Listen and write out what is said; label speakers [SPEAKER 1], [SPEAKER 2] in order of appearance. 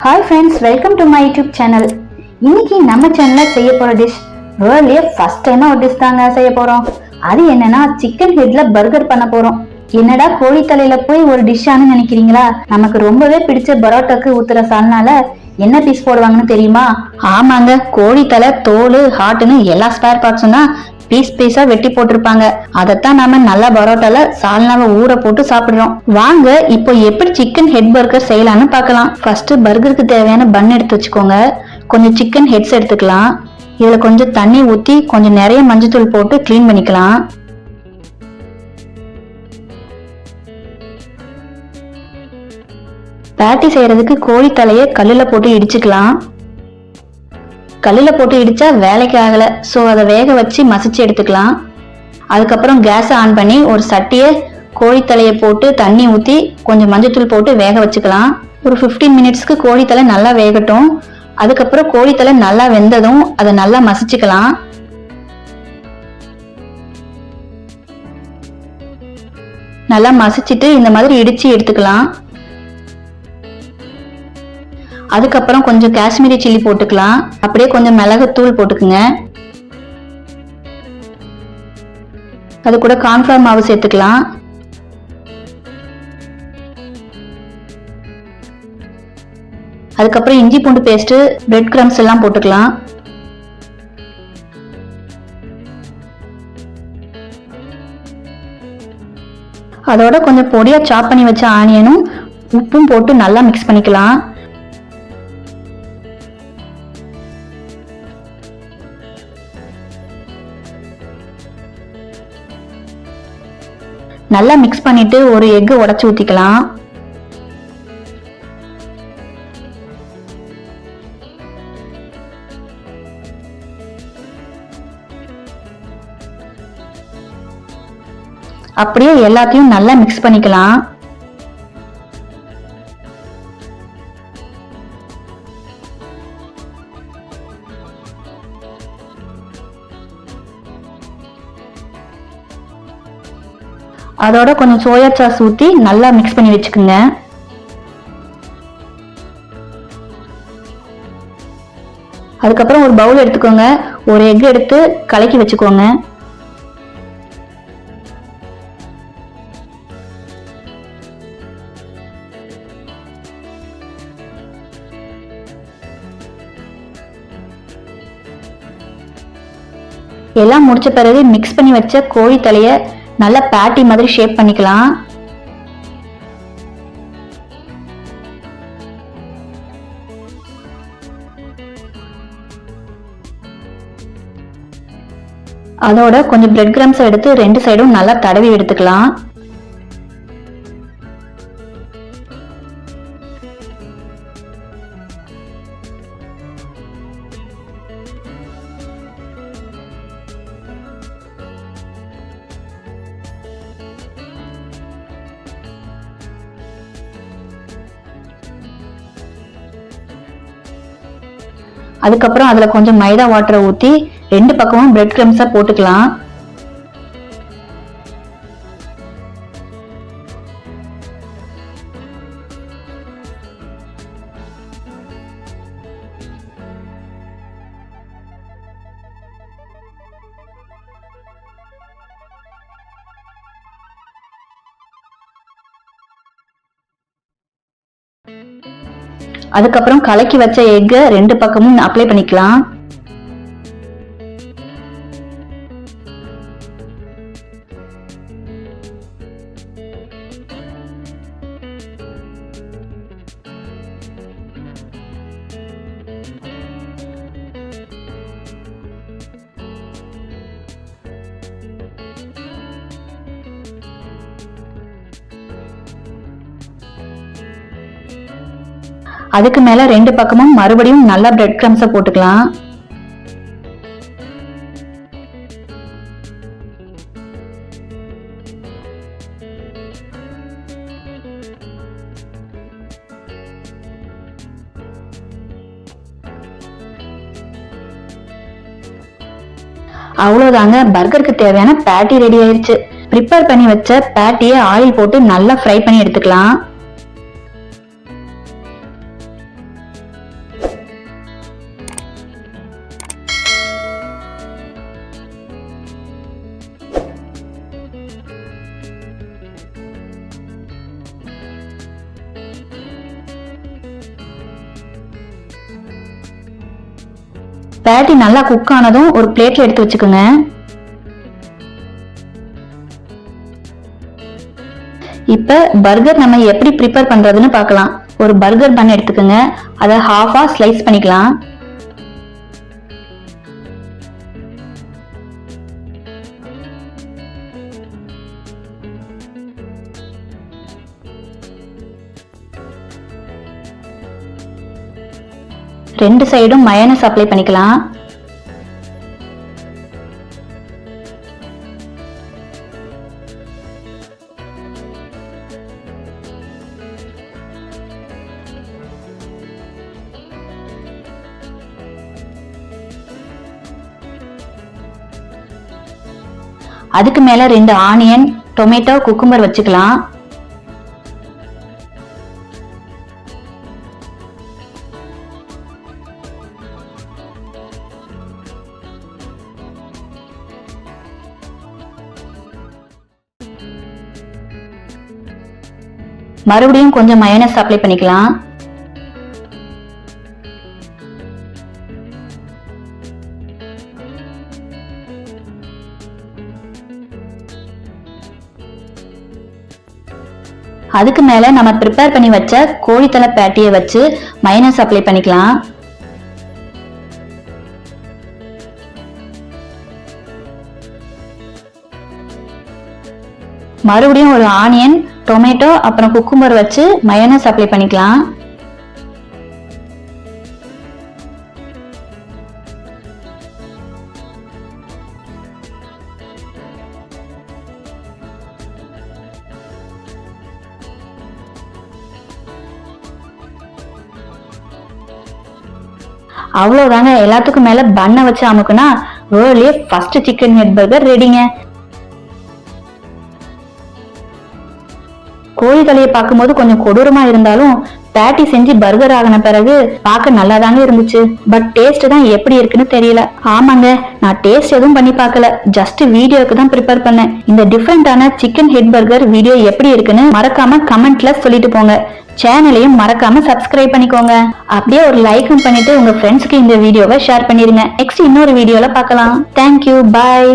[SPEAKER 1] Hi friends, welcome to my YouTube channel. இன்னைக்கு நம்ம சேனல்ல செய்ய போற டிஷ் வேர்ல்ட்லயே ஃபர்ஸ்ட் டைமா ஒரு டிஷ் தாங்க செய்ய போறோம். அது என்னன்னா சிக்கன் ஹெட்ல பர்கர் பண்ண போறோம். என்னடா கோழி தலையில போய் ஒரு டிஷ்ஷானு நினைக்கிறீங்களா? நமக்கு ரொம்பவே பிடிச்ச பரோட்டாக்கு ஊத்துற சால்னால என்ன பீஸ் போடுவாங்கன்னு தெரியுமா? ஆமாங்க, கோழி தலை, தோல், ஹார்ட்னு எல்லா ஸ்பேர் பார்ட்ஸும் தான் பீஸ் பீஸா வெட்டி போட்டிருப்பாங்க. அதத்தான் நாம நல்லா பரோட்டால சால்னாவை ஊற போட்டு சாப்பிடுறோம். வாங்க இப்போ எப்படி சிக்கன் ஹெட் பர்கர் செய்யலாம்னு பார்க்கலாம். ஃபர்ஸ்ட் பர்கருக்கு தேவையான பன் எடுத்து வச்சுக்கோங்க. கொஞ்சம் சிக்கன் ஹெட்ஸ் எடுத்துக்கலாம். இதுல கொஞ்சம் தண்ணி ஊத்தி கொஞ்சம் நிறைய மஞ்சத்தூள் போட்டு கிளீன் பண்ணிக்கலாம். பேட்டி செய்யறதுக்கு கோழி தலையை கல்லுல போட்டு இடிச்சுக்கலாம். கல்லுல போட்டு இடிச்சா வேலைக்கு ஆகல, சோ அதை வேக வச்சு மசிச்சு எடுத்துக்கலாம். அதுக்கப்புறம் கேஸ் ஆன் பண்ணி ஒரு சட்டியை கோழி தலையை போட்டு தண்ணி ஊத்தி கொஞ்சம் மஞ்சத்தூள் போட்டு வேக வச்சுக்கலாம். ஒரு 15 மினிட்ஸ்க்கு கோழி தலை நல்லா வேகட்டும். அதுக்கப்புறம் கோழி தலை நல்லா வெந்ததும் அதை நல்லா மசிச்சுக்கலாம். நல்லா மசிச்சுட்டு இந்த மாதிரி இடிச்சு எடுத்துக்கலாம். அதுக்கப்புறம் கொஞ்சம் காஷ்மீரி சில்லி போட்டுக்கலாம். அப்படியே கொஞ்சம் மிளகுத்தூள் போட்டுக்குங்க. அது கூட கார்ன்ஃபிளவர் மாவு சேர்த்துக்கலாம். அதுக்கப்புறம் இஞ்சி பூண்டு பேஸ்ட், பிரெட் கிரம்ஸ் எல்லாம் போட்டுக்கலாம். அதோட கொஞ்சம் பொடியா சாப் பண்ணி வச்ச ஆனியனும் உப்பும் போட்டு நல்லா மிக்ஸ் பண்ணிக்கலாம். நல்லா மிக்ஸ் பண்ணிட்டு ஒரு எக் உடைச்சு ஊத்திக்கலாம். அப்படியே எல்லாத்தையும் நல்லா மிக்ஸ் பண்ணிக்கலாம். அதோட கொஞ்சம் சோயா சாஸ் ஊத்தி நல்லா மிக்ஸ் பண்ணி வச்சுக்கோங்க. அதுக்கப்புறம் ஒரு பவுல் எடுத்துக்கோங்க. ஒரு எக் எடுத்து கலக்கி வச்சுக்கோங்க. எல்லாம் முடிச்ச பிறகு மிக்ஸ் பண்ணி வச்ச கோழி தலைய நல்லா பேட்டி மாதிரி ஷேப் பண்ணிக்கலாம். அதோட கொஞ்சம் பிரெட் கிரம்ஸ் எடுத்து ரெண்டு சைடும் நல்லா தடவி எடுத்துக்கலாம். அதுக்கப்புறம் அதுல கொஞ்சம் மைதா வாட்டரை ஊத்தி ரெண்டு பக்கமும் பிரெட் கிரம்ஸா போட்டுக்கலாம். அதுக்கப்புறம் கலக்கி வச்ச எக்க ரெண்டு பக்கமும் அப்ளை பண்ணிக்கலாம். அதுக்கு மேல ரெண்டு பக்கமும் மறுபடியும் நல்லா பிரெட் கிரம்ஸை போட்டுக்கலாம். அவ்வளவுதாங்க, பர்கருக்கு தேவையான பேட்டி ரெடி ஆயிடுச்சு. ப்ரிப்பேர் பண்ணி வச்ச பேட்டியை ஆயில் போட்டு நல்லா ஃப்ரை பண்ணி எடுத்துக்கலாம். பேட்டி நல்லா குக் ஆனதும் ஒரு பிளேட்ல எடுத்து வச்சுக்கோங்க. இப்ப பர்கர் நம்ம எப்படி ப்ரிப்பேர் பண்றதுன்னு பார்க்கலாம். ஒரு பர்கர் பன் எடுத்துக்கோங்க. அதை ஹாஃபா ஸ்லைஸ் பண்ணிக்கலாம். ரெண்டு சைடும் மயோனைஸ் அப்ளை பண்ணிக்கலாம். அதுக்கு மேல 2 ஆனியன், டொமேட்டோ, குக்கும்பர் வச்சுக்கலாம். மறுபடியும் கொஞ்சம் மயோனைஸ் அப்ளை பண்ணிக்கலாம். அதுக்கு மேல நம்ம ப்ரிப்பேர் பண்ணி வச்ச கோழித்தலை பேட்டியை வச்சு மயோனைஸ் அப்ளை பண்ணிக்கலாம். மறுபடியும் ஒரு ஆனியன், டொமேட்டோ அப்புறம் குக்கும்பர் வச்சு மயோனைஸ் அப்ளை பண்ணிக்கலாம். அவ்வளவுதாங்க. எல்லாத்துக்கும் மேல பன்னை வச்சு அமுக்குனா வேர்ல்ட்லயே ஃபர்ஸ்ட் சிக்கன் ஹெட் பர்கர் ரெடிங்க. கோழி தலையை பார்க்கும்போது கொஞ்சம் கொடூரமா இருந்தாலும் பேட்டி செஞ்சு பர்கர் ஆகின பிறகு பார்க்க நல்லாதாங்க இருந்துச்சு. பட் டேஸ்ட் தான் எப்படி இருக்குன்னு தெரியல. ஆமாங்க, நான் டேஸ்ட் எதுவும் பண்ணி பார்க்கல, ஜஸ்ட் வீடியோக்கு தான் ப்ரிப்பேர் பண்ணேன். இந்த டிஃப்ரெண்டான சிக்கன் ஹெட் பர்கர் வீடியோ எப்படி இருக்குன்னு மறக்காம கமெண்ட்ல சொல்லிட்டு போங்க. சேனலையும் மறக்காம சப்ஸ்கிரைப் பண்ணிக்கோங்க. அப்படியே ஒரு லைக்கும் பண்ணிட்டு உங்க ஃப்ரெண்ட்ஸ்க்கு இந்த வீடியோவை ஷேர் பண்ணிருங்க. நெக்ஸ்ட் இன்னொரு வீடியோல பார்க்கலாம். தேங்க்யூ, பாய்.